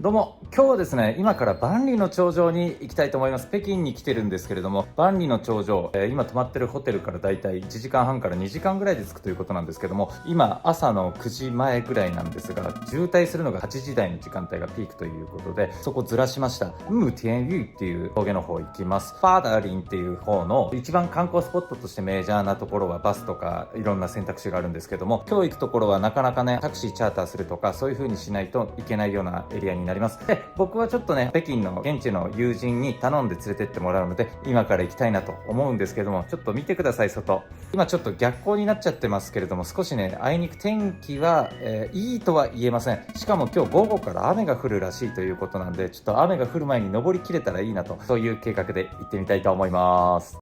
どうも、今日はですね、今から万里の長城に行きたいと思います。北京に来てるんですけれども、万里の長城、今泊まってるホテルからだいたい1時間半から2時間ぐらいで着くということなんですけども、今朝の9時前ぐらいなんですが、渋滞するのが8時台の時間帯がピークということで、そこずらしました。ムーティエンユーっていう峠の方行きます。ファーダーリンっていう方の一番観光スポットとしてメジャーなところはバスとかいろんな選択肢があるんですけども、今日行くところはなかなかね、タクシーチャーターするとかそういう風にしないといけないようなエリアになります。で、僕はちょっとね、北京の現地の友人に頼んで連れてってもらうので、今から行きたいなと思うんですけども、ちょっと見てください、外。今ちょっと逆光になっちゃってますけれども、少しね、あいにく天気は、いいとは言えません。しかも今日午後から雨が降るらしいということなんで、ちょっと雨が降る前に登りきれたらいいなと、そういう計画で行ってみたいと思います。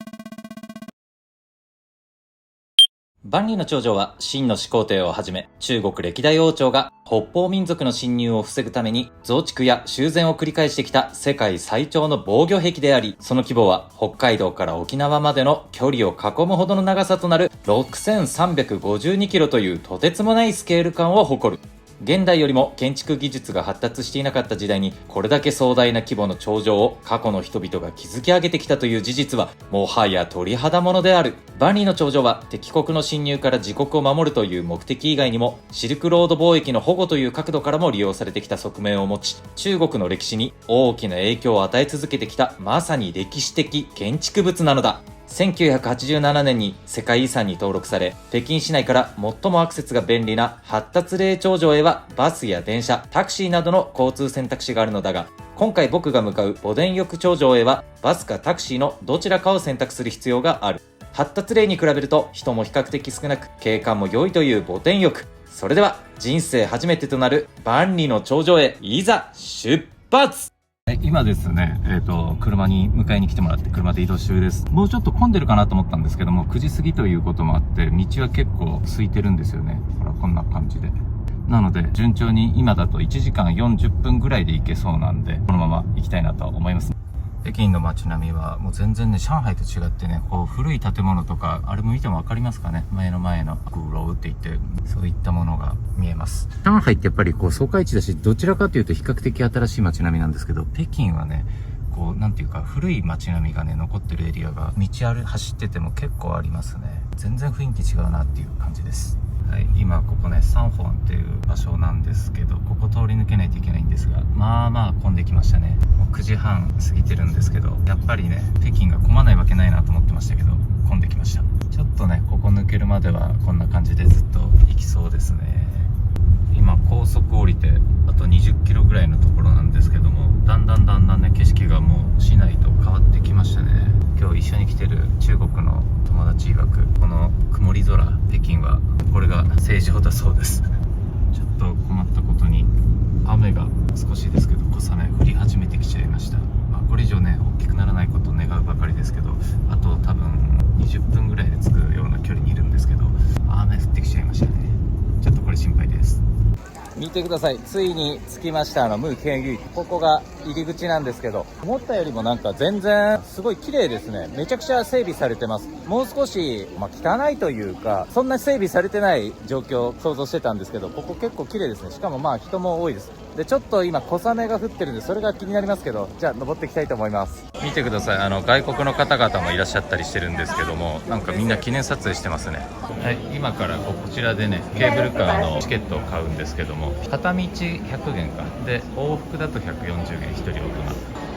万里の長城は秦の始皇帝をはじめ中国歴代王朝が北方民族の侵入を防ぐために増築や修繕を繰り返してきた世界最長の防御壁であり、その規模は北海道から沖縄までの距離を囲むほどの長さとなる6352キロというとてつもないスケール感を誇る。現代よりも建築技術が発達していなかった時代にこれだけ壮大な規模の長城を過去の人々が築き上げてきたという事実はもはや鳥肌ものである。万里の長城は敵国の侵入から自国を守るという目的以外にもシルクロード貿易の保護という角度からも利用されてきた側面を持ち、中国の歴史に大きな影響を与え続けてきたまさに歴史的建築物なのだ。1987年に世界遺産に登録され、北京市内から最もアクセスが便利な発達嶺長城へはバスや電車、タクシーなどの交通選択肢があるのだが、今回僕が向かうボデン翼長城へはバスかタクシーのどちらかを選択する必要がある。発達嶺に比べると人も比較的少なく景観も良いというボデン翼。それでは人生初めてとなる万里の長城へいざ出発。今ですね、車に迎えに来てもらって車で移動中です。もうちょっと混んでるかなと思ったんですけども、9時過ぎということもあって道は結構空いてるんですよね。ほら、こんな感じで。なので順調に今だと1時間40分ぐらいで行けそうなんで、このまま行きたいなと思います。北京の街並みはもう全然ね、上海と違ってね、こう古い建物とか、あれも見ても分かりますかね、前のグローって言って、そういったものが見えます。上海ってやっぱりこう草加地だし、どちらかというと比較的新しい街並みなんですけど、北京はね、こうなんていうか古い街並みがね残ってるエリアが走ってても結構ありますね。全然雰囲気違うなっていう感じです。はい、今ここねサンフォンっていう場所なんですけど、ここ通り抜けないといけないんですが、まあ混んできましたね。もう9時半過ぎてるんですけど、やっぱりね北京が混まないわけないなと思ってましたけど、混んできました。ちょっとねここ抜けるまではこんな感じでずっと行きそうですね。今高速降りてあと20キロぐらいのところなんですけども、だんだんね景色がもう市内と変わってきましたね。今日一緒に来てる中国の友達曰く、この曇り空北京はこれが正常だそうです。ちょっと困ったことに雨が少しですけど小雨降り始めてきちゃいました。これ以上ね大きくならないことを願うばかりですけど、あと多分20分ぐらいで着くような距離にいるんですけど、雨降ってきちゃいましたね。ちょっとこれ心配です。見てください、ついに着きました。ムーケンユイ、ここが入り口なんですけど、思ったよりもなんか全然すごい綺麗ですね。めちゃくちゃ整備されてます。もう少し、汚いというかそんな整備されてない状況を想像してたんですけど、ここ結構綺麗ですね。しかも人も多いです。でちょっと今小雨が降ってるんでそれが気になりますけど、じゃあ登っていきたいと思います。見てください、外国の方々もいらっしゃったりしてるんですけども、なんかみんな記念撮影してますね。はい、今からこちらでねケーブルカーのチケットを買うんですけども、片道100元かで往復だと140元、1人大人。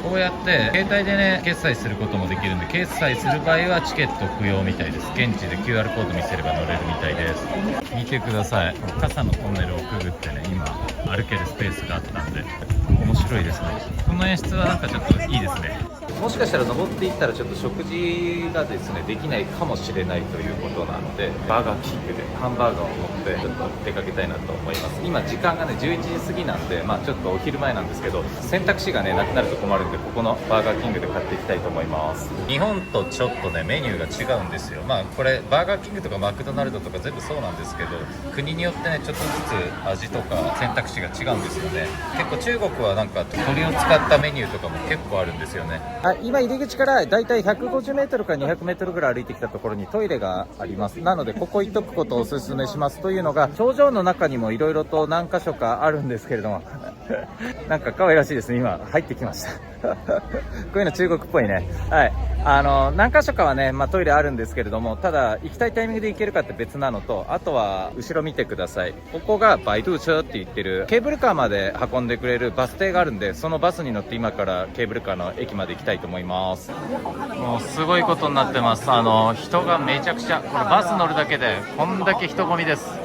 こうやって携帯でね決済することもできるんで、決済する場合はチケット不要みたいです。現地で QR コード見せれば乗れるみたいです。見てください、傘のトンネルをくぐってね今歩けるスペースがあったんで面白いですね。この演出はなんかちょっといいですね。もしかしたら登っていったらちょっと食事がですねできないかもしれないということなので、バーガーキングでハンバーガーを持ってちょっと出かけたいなと思います。今時間がね11時過ぎなんで、ちょっとお昼前なんですけど、選択肢がねなくなると困るんで、ここのバーガーキングで買っていきたいと思います。日本とちょっとねメニューが違うんですよ。これバーガーキングとかマクドナルドとか全部そうなんですけど、国によってねちょっとずつ味とか選択肢が違うんですよね。結構中国はなんか鶏を使ったメニューとかも結構あるんですよね。今入り口からだいたい150メートルから200メートルぐらい歩いてきたところにトイレがあります。なのでここ行っとくことをおすすめします。というのが頂上の中にもいろいろと何箇所かあるんですけれどもなんか可愛らしいですね。今入ってきましたこういうの中国っぽいね。はい、何箇所かはね、トイレあるんですけれども、ただ行きたいタイミングで行けるかって別なのと、あとは後ろ見てください。ここがバイドゥーチャーって言ってるケーブルカーまで運んでくれるバス停があるんで、そのバスに乗って今からケーブルカーの駅まで行きたいと思います。もうすごいことになってます。人がめちゃくちゃ、これバス乗るだけでこんだけ人混みです。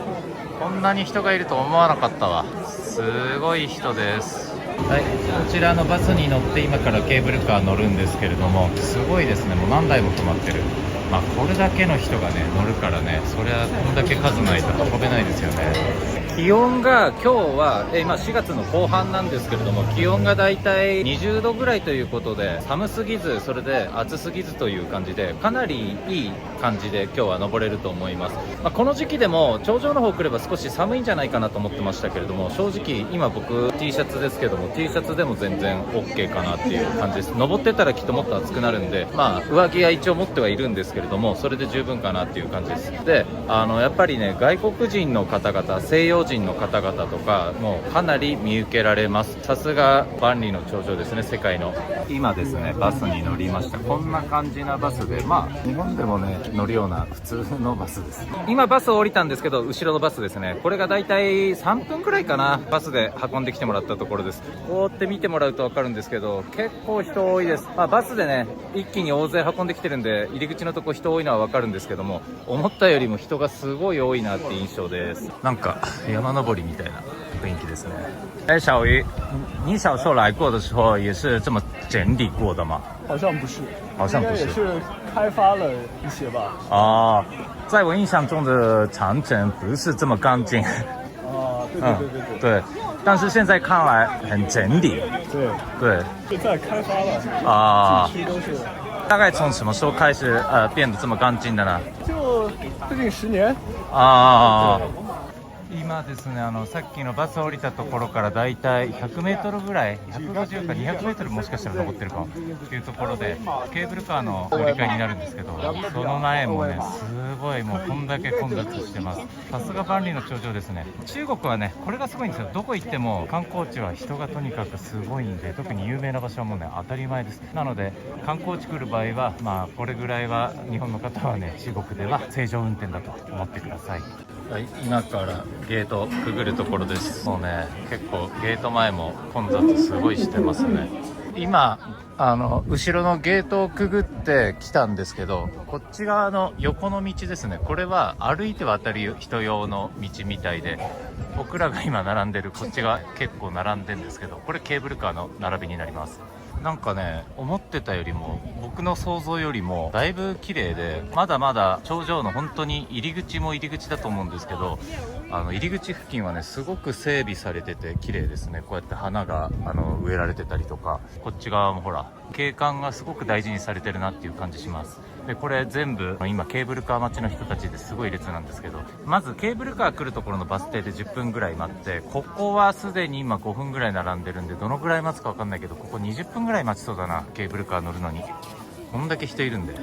こんなに人がいると思わなかったわ。すごい人です。はい、こちらのバスに乗って今からケーブルカー乗るんですけれども、すごいですね。もう何台も止まってる。これだけの人がね乗るからね、それはこんだけ数ないと運べないですよね。気温が今日は今4月の後半なんですけれども、気温がだいたい20度ぐらいということで、寒すぎずそれで暑すぎずという感じで、かなりいい感じで今日は登れると思います。この時期でも頂上の方来れば少し寒いんじゃないかなと思ってましたけれども、正直今僕 T シャツですけども T シャツでも全然 OK かなっていう感じです。登ってたらきっともっと暑くなるんで、上着は一応持ってはいるんですけれども、それで十分かなっていう感じです。で、やっぱりね、外国人の方々、西洋人の方々とかもうかなり見受けられます。さすが万里の長城ですね、世界の。今ですね、バスに乗りました。こんな感じなバスで、日本でもね乗るような普通のバスです。今バスを降りたんですけど、後ろのバスですね、これがだいたい3分くらいかな、バスで運んできてもらったところです。こうやって見てもらうと分かるんですけど、結構人多いです。バスでね一気に大勢運んできてるんで、入り口のとこ人多いのは分かるんですけども、思ったよりも人がすごい多いなって印象です。なんか山登りみたいな雰囲気ですね。小鱼，你小时候来过的时候也是这么整理过的吗？好像不是，好像不是，应该也是开发了一些吧。哦，在我印象中的长城不是这么干净。对对对对对。对，但是现在看来很整理。对对，就在开发了啊。景区都是。大概从什么时候开始变得这么干净的呢？就最近10年。ああ。今ですね、さっきのバス降りたところからだいたい100メートルぐらい、150か200メートルもしかしたら登ってるかもっていうところで、ケーブルカーの乗り換えになるんですけど、その前もねすごいもうこんだけ混雑してます。さすが万里の長城ですね。中国はねこれがすごいんですよ。どこ行っても観光地は人がとにかくすごいんで、特に有名な場所はもうね当たり前です。なので観光地来る場合はこれぐらいは日本の方はね、中国では正常運転だと思ってください。はい、今からゲートくぐるところです。もうね結構ゲート前も混雑すごいしてますね。今後ろのゲートをくぐってきたんですけど、こっち側の横の道ですね、これは歩いて渡る人用の道みたいで、僕らが今並んでるこっちが結構並んでるんですけど、これケーブルカーの並びになります。なんかね思ってたよりも、僕の想像よりもだいぶ綺麗で、まだまだ頂上の本当に入り口も入り口だと思うんですけど、入り口付近はねすごく整備されてて綺麗ですね。こうやって花が植えられてたりとか、こっち側もほら景観がすごく大事にされてるなっていう感じします。でこれ全部今ケーブルカー待ちの人たちですごい列なんですけど、まずケーブルカー来るところのバス停で10分ぐらい待って、ここはすでに今5分ぐらい並んでるんで、どのぐらい待つか分かんないけど、ここ20分ぐらい待ちそうだな、ケーブルカー乗るのに。こんだけ人いるんで。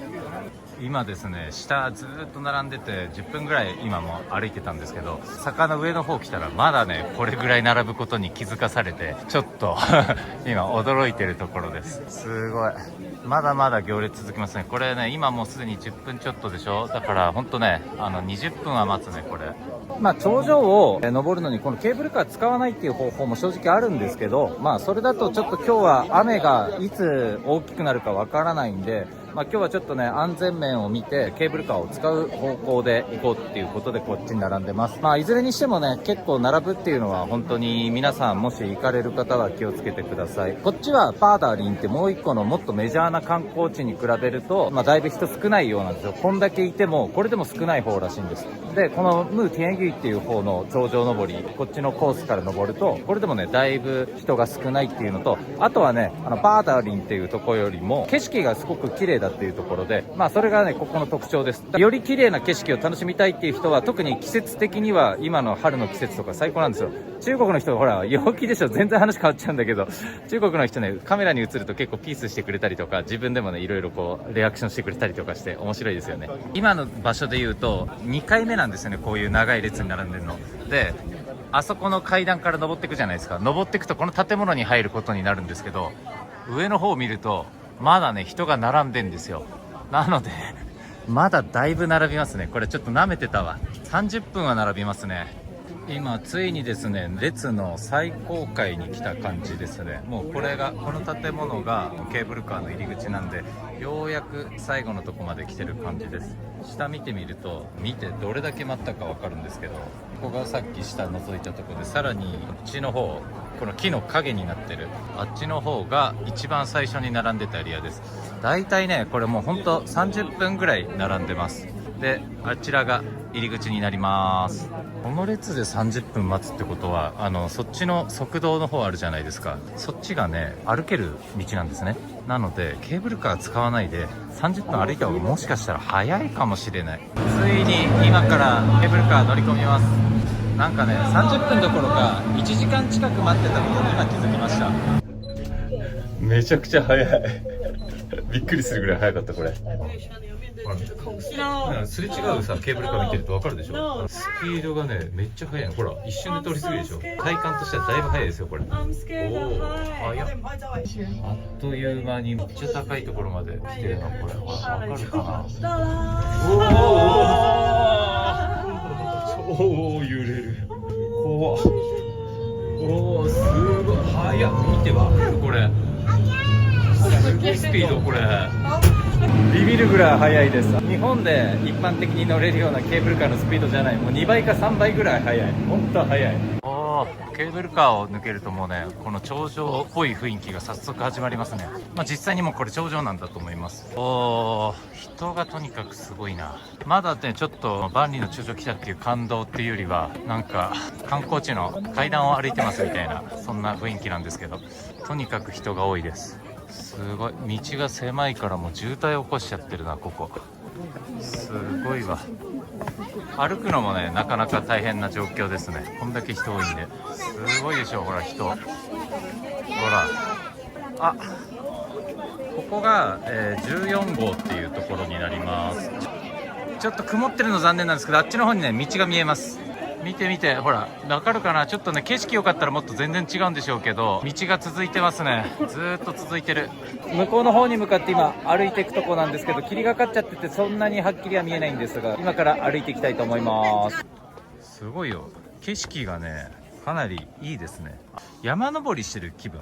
今ですね下ずーっと並んでて10分ぐらい今も歩いてたんですけど、坂の上の方来たらまだねこれぐらい並ぶことに気づかされて、ちょっと今驚いてるところです。すごいまだまだ行列続きますね。これね今もうすでに10分ちょっとでしょ。だからほんとね20分は待つねこれ。頂上を登るのにこのケーブルカー使わないっていう方法も正直あるんですけど、それだとちょっと今日は雨がいつ大きくなるかわからないんで、今日はちょっとね安全面を見てケーブルカーを使う方向で行こうっていうことでこっちに並んでます。いずれにしてもね結構並ぶっていうのは本当に皆さんもし行かれる方は気をつけてください。こっちはパーダーリンってもう一個のもっとメジャーな観光地に比べるとだいぶ人少ないようなんですよ。こんだけいてもこれでも少ない方らしいんです。でこのムーティエンギュイっていう方の頂上登り、こっちのコースから登るとこれでもねだいぶ人が少ないっていうのと、あとはねパーダーリンっていうところよりも景色がすごく綺麗だだっていうところで、まあそれがねここの特徴です。より綺麗な景色を楽しみたいっていう人は、特に季節的には今の春の季節とか最高なんですよ。中国の人ほら陽気でしょ、全然話変わっちゃうんだけど、中国の人ねカメラに映ると結構ピースしてくれたりとか、自分でもねいろいろこうレアクションしてくれたりとかして面白いですよね。今の場所で言うと2回目なんですよね、こういう長い列に並んでるので、あそこの階段から登っていくじゃないですか。登っていくとこの建物に入ることになるんですけど、上の方を見るとまだね人が並んでんですよ。なのでまだだいぶ並びますね。これちょっと舐めてたわ。30分は並びますね。今ついにですね列の最高階に来た感じですね。もうこれが、この建物がケーブルカーの入り口なんで、ようやく最後のとこまで来てる感じです。下見てみると、見てどれだけ待ったか分かるんですけど、ここがさっき下覗いたところで、さらにこっちの方、この木の影になってるあっちの方が一番最初に並んでたエリアです。だいたいねこれもうほんと30分ぐらい並んでます。であちらが入り口になります。この列で30分待つってことは、そっちの側道の方あるじゃないですか、そっちがね歩ける道なんですね。なのでケーブルカー使わないで30分歩いた方がもしかしたら早いかもしれない。ついに今からケーブルカー乗り込みます。なんかね30分どころか1時間近く待ってたことに今気づきました。めちゃくちゃ早いびっくりするぐらい早かったこれ。すれ違うさケーブルカー見てると分かるでしょ、スピードがねめっちゃ速いの。ほら一瞬で通り過ぎるでしょ。体感としてはだいぶ速いですよこれ。おお速っ。あっという間にめっちゃ高いところまで来てるの。これ分かるかな。おお揺れる。怖っ。おおすごい速っ。見てわかるこれ、すごいスピードこれ。ビビるぐらい速いです。日本で一般的に乗れるようなケーブルカーのスピードじゃない、もう2倍か3倍ぐらい速い。本当は速い。ケーブルカーを抜けるともうねこの頂上っぽい雰囲気が早速始まりますね。まあ実際にもうこれ頂上なんだと思います。おー、人がとにかくすごいな。まだねちょっと万里の長城来たっていう感動っていうよりは、なんか観光地の階段を歩いてますみたいな、そんな雰囲気なんですけど、とにかく人が多いです。すごい道が狭いからもう渋滞起こしちゃってるなここ。すごいわ。歩くのもねなかなか大変な状況ですね。こんだけ人多いんで。すごいでしょほら人。ほらあ、ここが、14号っていうところになります。ちょっと曇ってるの残念なんですけど、あっちの方にね道が見えます。見て見て、ほらわかるかな。ちょっとね景色良かったらもっと全然違うんでしょうけど、道が続いてますね。ずーっと続いてる。向こうの方に向かって今歩いていくとこなんですけど、霧がかっちゃっててそんなにはっきりは見えないんですが、今から歩いていきたいと思います。すごいよ、景色がねかなりいいですね。山登りしてる気分。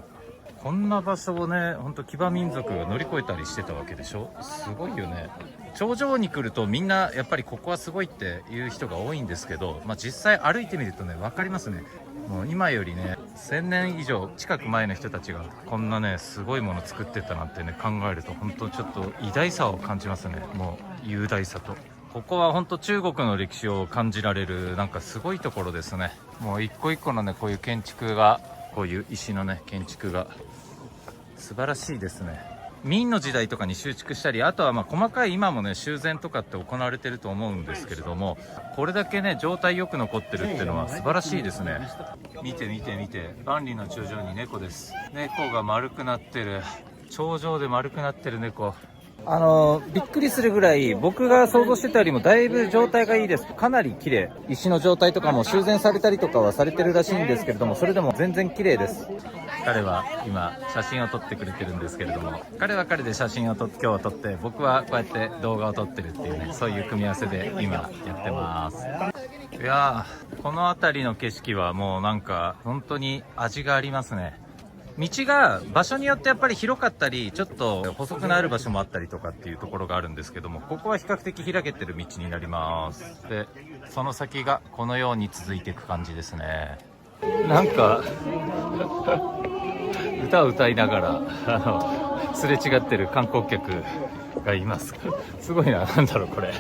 こんな場所をねほんと騎馬民族が乗り越えたりしてたわけでしょ。すごいよね。頂上に来るとみんなやっぱりここはすごいっていう人が多いんですけど、実際歩いてみるとね分かりますね。もう今よりね1000年以上近く前の人たちがこんなねすごいもの作ってたなんてね考えると、本当ちょっと偉大さを感じますね。もう雄大さと。ここは本当中国の歴史を感じられるなんかすごいところですね。もう一個一個のねこういう建築が、こういう石のね建築が素晴らしいですね。明の時代とかに修築したり、あとは細かい今もね修繕とかって行われてると思うんですけれども、これだけね状態よく残ってるっていうのは素晴らしいですね。見て見て見て、万里の長城に猫です。猫が丸くなってる。頂上で丸くなってる猫。びっくりするぐらい僕が想像してたよりもだいぶ状態がいいです。かなり綺麗。石の状態とかも修繕されたりとかはされてるらしいんですけれども、それでも全然綺麗です。彼は今写真を撮ってくれてるんですけれども、彼は彼で写真を今日は撮って、僕はこうやって動画を撮ってるっていうね、そういう組み合わせで今やってます。いやー、この辺りの景色はもうなんか本当に味がありますね。道が場所によってやっぱり広かったり、ちょっと細くなる場所もあったりとかっていうところがあるんですけども、ここは比較的開けてる道になります。でその先がこのように続いていく感じですね。なんか歌を歌いながらすれ違ってる観光客がいます。すごいな、なんだろうこれ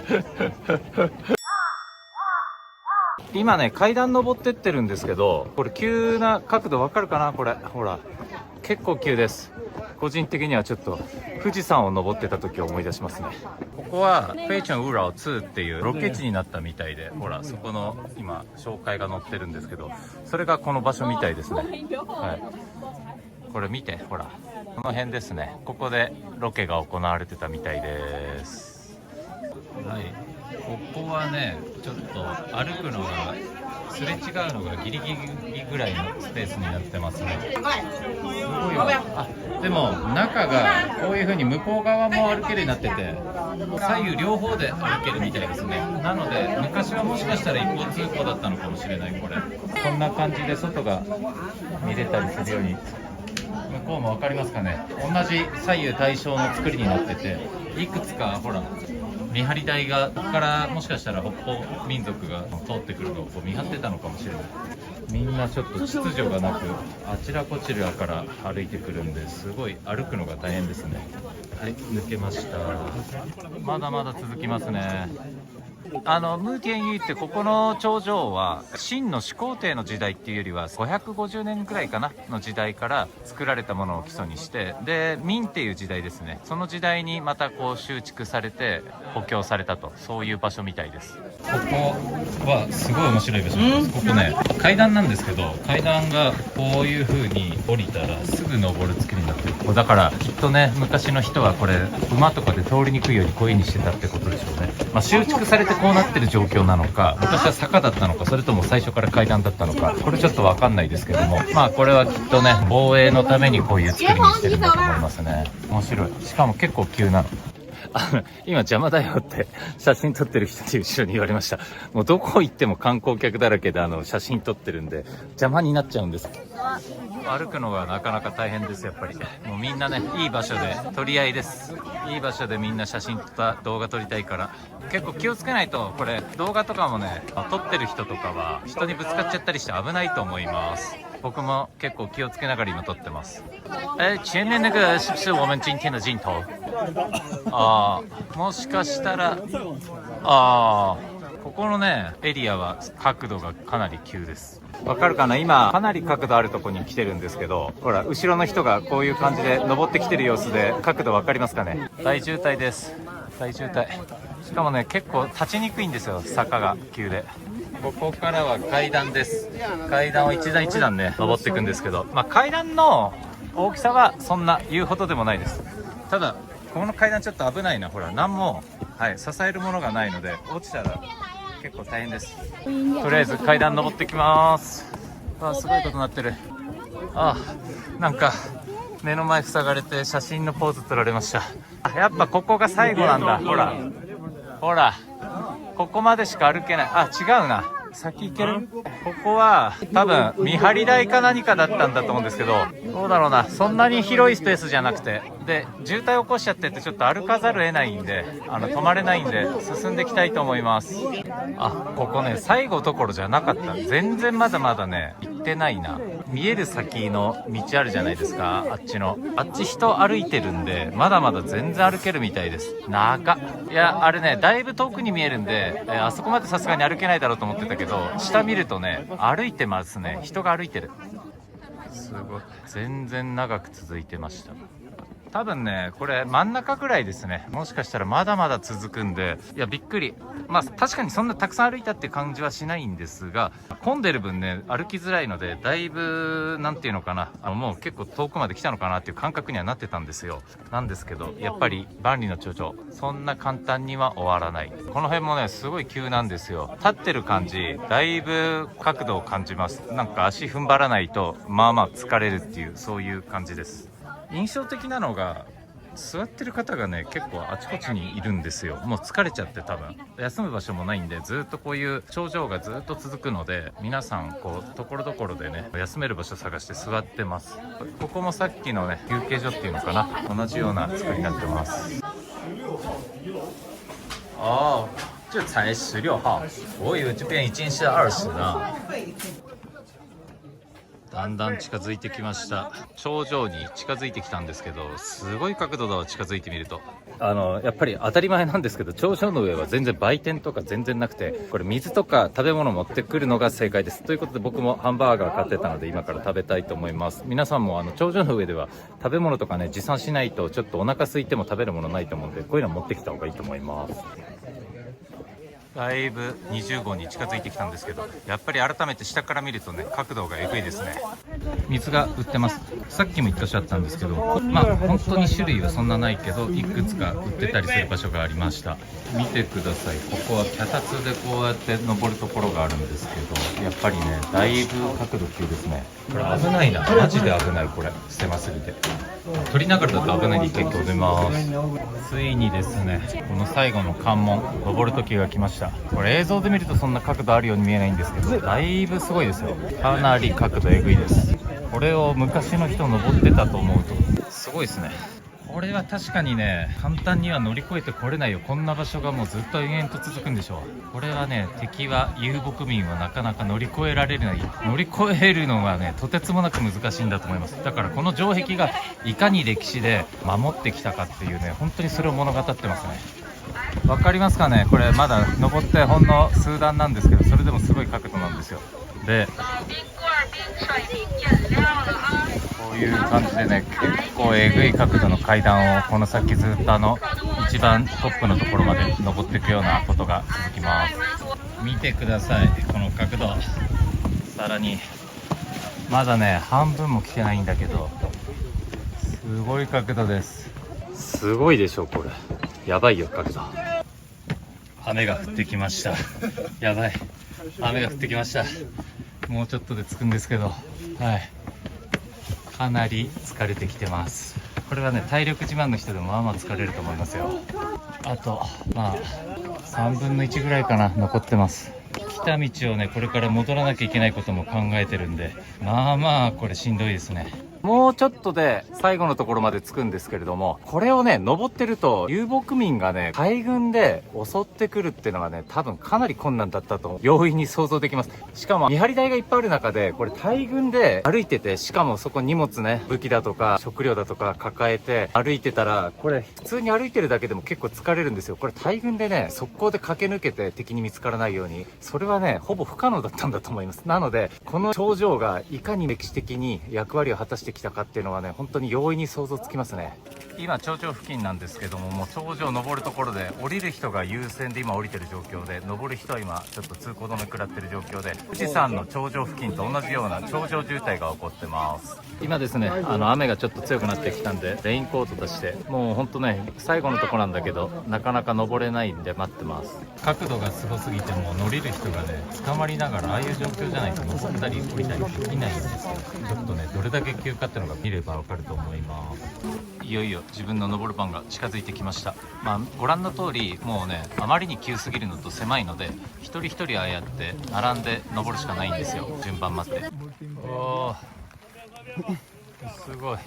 今ね階段登ってってるんですけど、これ急な角度わかるかな、これほら結構急です。個人的にはちょっと富士山を登ってた時を思い出しますね。ここはフェイチョンウーラオ2っていうロケ地になったみたいで、ほらそこの今紹介が載ってるんですけど、それがこの場所みたいですね。はい、これ見て、ほらこの辺ですね。ここでロケが行われてたみたいです。はい、ここはねちょっと歩くのがすれ違うのがギリギリぐらいのスペースになってますね。すごいわ。あ、でも中がこういう風に向こう側も歩けるようになってて、左右両方で歩けるみたいですね。なので昔はもしかしたら一方通行だったのかもしれない。これこんな感じで外が見れたりするように、向こうも分かりますかね、同じ左右対称の作りになってて、いくつかほら見張り台が、ここからもしかしたら北方民族が通ってくるのをこう見張ってたのかもしれない。みんなちょっと秩序がなくあちらこちらから歩いてくるんで、すごい歩くのが大変ですね。はい、抜けました。まだまだ続きますね。ムーティエンユーってここの頂上は秦の始皇帝の時代っていうよりは550年くらいかなの時代から作られたものを基礎にして、で明っていう時代ですね、その時代にまたこう修築されて補強されたと、そういう場所みたいです。ここはすごい面白い場所です。ここね階段なんですけど、階段がこういう風に降りたらすぐ登る作りになってる。だからきっとね昔の人はこれ馬とかで通りにくいようにこういう風にしてたってことでしょうね。まあ、修築されてこうなってる状況なのか、昔は坂だったのか、それとも最初から階段だったのか、これちょっと分かんないですけども、まあこれはきっとね防衛のためにこういう作りにしてるんだと思いますね。面白い。しかも結構急なの。今邪魔だよって写真撮ってる人に後ろに言われました。もうどこ行っても観光客だらけで写真撮ってるんで邪魔になっちゃうんです。歩くのがなかなか大変です。やっぱりもうみんなねいい場所で取り合いです。いい場所でみんな写真とか動画撮りたいから結構気をつけないと、これ動画とかもね撮ってる人とかは人にぶつかっちゃったりして危ないと思います。僕も結構気をつけながら今撮ってます。前面那个是不是我们今天的镜頭？もしかしたらここのねエリアは角度がかなり急です。わかるかな、今かなり角度あるとこに来てるんですけど、ほら後ろの人がこういう感じで登ってきてる様子で角度わかりますかね。大渋滞です。大渋滞。しかもね結構立ちにくいんですよ、坂が急で。ここからは階段です。階段を一段一段ね登っていくんですけど、まあ、階段の大きさはそんな言うほどでもないです。ただこの階段ちょっと危ないな。ほら何も、支えるものがないので落ちたら結構大変です。とりあえず階段登ってきます。すごいことになってる。なんか目の前塞がれて写真のポーズ撮られました。やっぱここが最後なんだ。ほらほらここまでしか歩けない。違うな、先行ける。ここは多分見張り台か何かだったんだと思うんですけど、どうだろうな、そんなに広いスペースじゃなくて、で渋滞起こしちゃっててちょっと歩かざるを得ないんで止まれないんで進んでいきたいと思います。ここね最後どころじゃなかった。全然まだまだね行ってないな。見える先の道あるじゃないですか、あっち人歩いてるんでまだまだ全然歩けるみたいです。長っ。いやあれねだいぶ遠くに見えるんで、あそこまでさすがに歩けないだろうと思ってたけど、下見るとね歩いてますね。人が歩いてる。すごい全然長く続いてました。多分ねこれ真ん中ぐらいですね。もしかしたらまだまだ続くんで、いやびっくり。まあ確かにそんなたくさん歩いたって感じはしないんですが、混んでる分ね歩きづらいので、だいぶなんていうのかな、もう結構遠くまで来たのかなっていう感覚にはなってたんですよ。なんですけどやっぱり万里の長城そんな簡単には終わらない。この辺もねすごい急なんですよ。立ってる感じだいぶ角度を感じます。なんか足踏ん張らないとまあまあ疲れるっていう、そういう感じです。印象的なのが座ってる方がね結構あちこちにいるんですよ。もう疲れちゃって多分休む場所もないんで、ずっとこういう頂上がずっと続くので、皆さんこうところどころでね休める場所探して座ってます。ここもさっきのね休憩所っていうのかな、同じような作りになってます。这才16号，我以为这边已经是20呢。だんだん近づいてきました。頂上に近づいてきたんですけど、すごい角度だわ。近づいてみるとやっぱり当たり前なんですけど、頂上の上は全然売店とか全然なくて、これ水とか食べ物持ってくるのが正解です。ということで僕もハンバーガー買ってたので今から食べたいと思います。皆さんも頂上の上では食べ物とかね持参しないとちょっとお腹空いても食べるものないと思うんで、こういうの持ってきた方がいいと思います。だいぶ20号に近づいてきたんですけど、やっぱり改めて下から見るとね角度がエグいですね。水が売ってます。さっきも1箇所あったんですけど、まあ本当に種類はそんなないけどいくつか売ってたりする場所がありました。見てください。ここは脚立でこうやって登るところがあるんですけど、やっぱりねだいぶ角度急ですね。これ危ないな、マジで危ない。これ狭すぎて撮りながらだと危ないんで一回止めます。ついにですね、この最後の関門登る時が来ました。これ映像で見るとそんな角度あるように見えないんですけど、だいぶすごいですよ。かなり角度えぐいです。これを昔の人登ってたと思うとすごいですね。これは確かにね簡単には乗り越えてこれないよ。こんな場所がもうずっと延々と続くんでしょう。これはね敵は遊牧民はなかなか乗り越えられない。乗り越えるのがねとてつもなく難しいんだと思います。だからこの城壁がいかに歴史で守ってきたかっていうね、本当にそれを物語ってますね。わかりますかね。これまだ登ってほんの数段なんですけど、それでもすごい角度なんですよ。でこういう感じでね結構えぐい角度の階段をこの先ずっと一番トップのところまで登っていくようなことが続きます。見てくださいこの角度。さらにまだね半分も来てないんだけどすごい角度です。すごいでしょこれ。やばいよ角度。雨が降ってきました。やばい、雨が降ってきました。もうちょっとで着くんですけど、かなり疲れてきてます。これはね体力自慢の人でもまあまあ疲れると思いますよ。あとまあ3分の1ぐらいかな残ってます。来た道をねこれから戻らなきゃいけないことも考えてるんで、まあまあこれしんどいですね。もうちょっとで最後のところまで着くんですけれども、これをね登ってると遊牧民がね大群で襲ってくるっていうのがね多分かなり困難だったと容易に想像できます。しかも見張り台がいっぱいある中でこれ大群で歩いてて、しかもそこ荷物ね武器だとか食料だとか抱えて歩いてたら、これ普通に歩いてるだけでも結構疲れるんですよ。これ大群でね速攻で駆け抜けて敵に見つからないように、それはねほぼ不可能だったんだと思います。なのでこの頂上がいかに歴史的に役割を果たしてきたかっていうのはね本当に容易に想像つきますね。今頂上付近なんですけども、もう頂上登るところで降りる人が優先で今降りてる状況で、登る人は今ちょっと通行止め食らってる状況で、富士山の頂上付近と同じような頂上渋滞が起こってます。今ですね雨がちょっと強くなってきたんでレインコート出して、もうほんとね最後のとこなんだけどなかなか登れないんで待ってます。角度がすごすぎてもう降りる人がね捕まりながら、ああいう状況じゃないと登ったり降りたりできないんですよ。ちょっとねどれだけ急かっていうのが見ればわかると思います。いよいよ自分の登る番が近づいてきました。ご覧の通りもうねあまりに急すぎるのと狭いので、一人一人ああやって並んで登るしかないんですよ。順番待って。おーすごい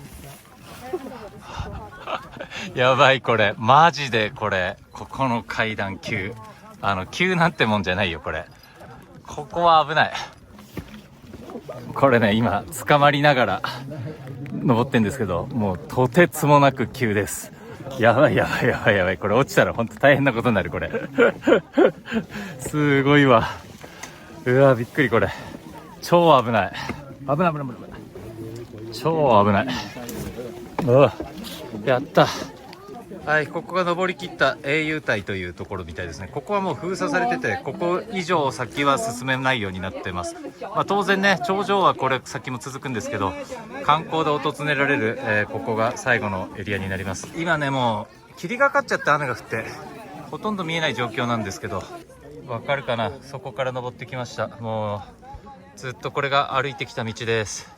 やばい、これマジでこれここの階段急急なんてもんじゃないよこれ。ここは危ない。これね今捕まりながら登ってんですけど、もうとてつもなく急です。やばいやばいやばいやばい、これ落ちたら本当大変なことになるこれすごいわ。うわびっくり、これ超危ない。危ない危ない危ない、超危ない。うわやった。はい、ここが登り切った英雄隊というところみたいですね。ここはもう封鎖されてて、ここ以上先は進めないようになってます。当然ね頂上はこれ先も続くんですけど、観光で訪れられる、ここが最後のエリアになります。今ねもう霧がかっちゃって雨が降ってほとんど見えない状況なんですけど、わかるかな。そこから登ってきました。もうずっとこれが歩いてきた道です。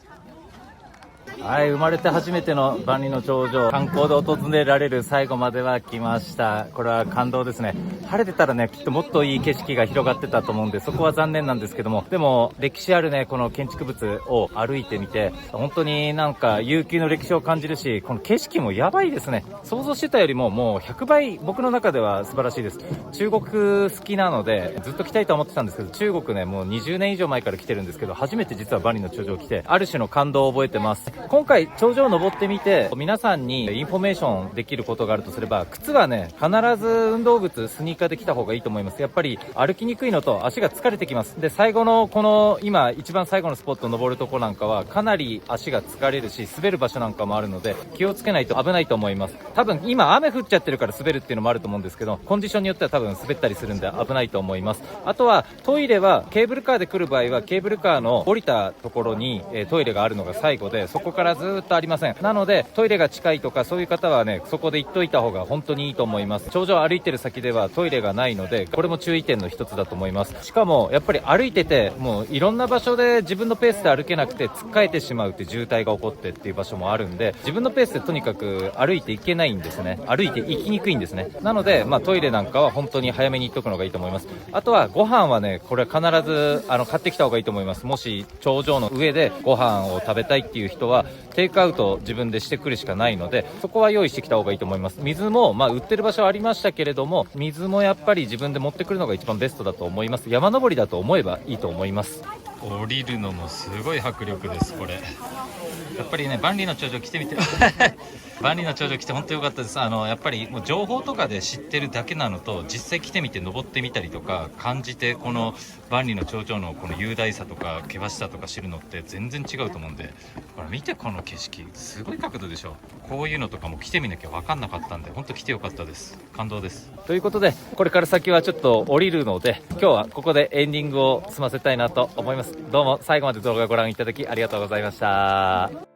はい、生まれて初めての万里の長城、観光で訪れられる最後までは来ました。これは感動ですね。晴れてたらね、きっともっといい景色が広がってたと思うんで、そこは残念なんですけども、でも歴史あるね、この建築物を歩いてみて、本当になんか悠久の歴史を感じるし、この景色もやばいですね。想像してたよりももう100倍僕の中では素晴らしいです。中国好きなのでずっと来たいと思ってたんですけど、中国ね、もう20年以上前から来てるんですけど、初めて実は万里の長城来て、ある種の感動を覚えてます。今回頂上を登ってみて、皆さんにインフォメーションできることがあるとすれば、靴はね、必ず運動靴、スニーカーで来た方がいいと思います。やっぱり歩きにくいのと足が疲れてきます。で、最後のこの今一番最後のスポット登るとこなんかはかなり足が疲れるし、滑る場所なんかもあるので気をつけないと危ないと思います。多分今雨降っちゃってるから滑るっていうのもあると思うんですけど、コンディションによっては多分滑ったりするんで危ないと思います。あとはトイレはケーブルカーで来る場合はケーブルカーの降りたところにトイレがあるのが最後で、そこからずっとありません。なのでトイレが近いとかそういう方はね、そこで行っといた方が本当にいいと思います。頂上歩いてる先ではトイレがないので、これも注意点の一つだと思います。しかもやっぱり歩いててもういろんな場所で自分のペースで歩けなくてつっかえてしまうって渋滞が起こってっていう場所もあるんで、自分のペースでとにかく歩いていけないんですね。歩いて行きにくいんですね。なので、トイレなんかは本当に早めに行っとくのがいいと思います。あとはご飯はね、これは必ず買ってきた方がいいと思います。もし頂上の上でご飯を食べたいっていう人はテイクアウト自分でしてくるしかないので、そこは用意してきた方がいいと思います。水も売ってる場所はありましたけれども、水もやっぱり自分で持ってくるのが一番ベストだと思います。山登りだと思えばいいと思います。降りるのもすごい迫力です。これやっぱりね、万里の長城来てみて万里の長城来て本当良かったです。やっぱりもう情報とかで知ってるだけなのと、実際来てみて登ってみたりとか感じて、この万里の長城のこの雄大さとか険しさとか知るのって全然違うと思うんで、ほら見て、この景色すごい角度でしょ。こういうのとかも来てみなきゃ分かんなかったんで、本当来てよかったです。感動です。ということで、これから先はちょっと降りるので、今日はここでエンディングを済ませたいなと思います。どうも最後まで動画ご覧いただきありがとうございました。